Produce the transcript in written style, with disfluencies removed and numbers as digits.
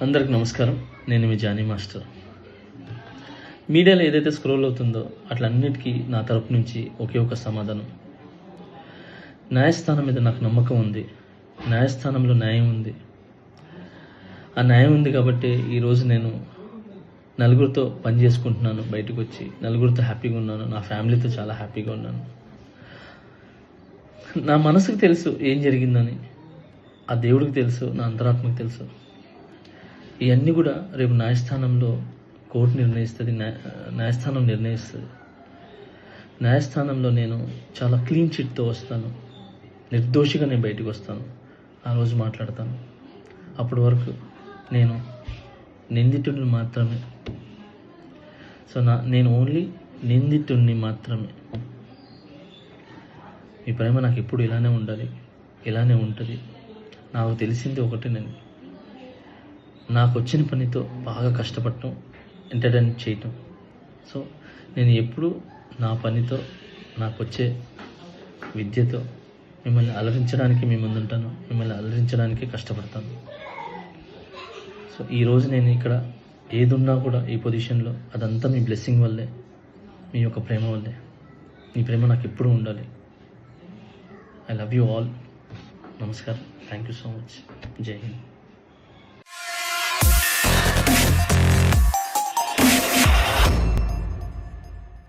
అందరికి నమస్కారం. నేను మీ జానీ మాస్టర్. మీడియాలో ఏదైతే స్క్రోల్ అవుతుందో అట్లన్నిటికీ నా తరపు నుంచి ఒకే ఒక సమాధానం. న్యాయస్థానం మీద నాకు నమ్మకం ఉంది. న్యాయస్థానంలో న్యాయం ఉంది. ఆ న్యాయం ఉంది కాబట్టి ఈరోజు నేను నలుగురితో పని చేసుకుంటున్నాను. బయటకు వచ్చి నలుగురితో హ్యాపీగా ఉన్నాను. నా ఫ్యామిలీతో చాలా హ్యాపీగా ఉన్నాను. నా మనసుకు తెలుసు ఏం జరిగిందని, ఆ దేవుడికి తెలుసు, నా అంతరాత్మకు తెలుసు. ఇవన్నీ కూడా రేపు న్యాయస్థానంలో కోర్టు నిర్ణయిస్తుంది, న్యాయస్థానం నిర్ణయిస్తుంది. న్యాయస్థానంలో నేను చాలా క్లీన్ చిట్తో వస్తాను. నిర్దోషిగా నేను బయటకు వస్తాను. ఆ రోజు మాట్లాడతాను. అప్పటి వరకు నేను నిందితుడిని మాత్రమే. సో నేను ఓన్లీ నిందితుడిని మాత్రమే. మీ ప్రేమ నాకు ఎప్పుడు ఇలానే ఉండాలి, ఇలానే ఉంటుంది. నాకు తెలిసింది ఒకటేనండి, నాకు వచ్చిన పనితో బాగా కష్టపడటం, ఎంటర్టైన్ చేయటం. సో నేను ఎప్పుడు నా పనితో, నాకు వచ్చే విద్యతో మిమ్మల్ని అలరించడానికి మీ ముందుంటాను. మిమ్మల్ని అలరించడానికి కష్టపడతాను. సో ఈరోజు నేను ఇక్కడ ఏదున్నా కూడా ఈ పొజిషన్లో అదంతా మీ బ్లెస్సింగ్ వల్లే, మీ యొక్క ప్రేమ వల్లే. మీ ప్రేమ నాకు ఎప్పుడూ ఉండాలి. I love you all. నమస్కారం. Thank you so much. జై హింద్.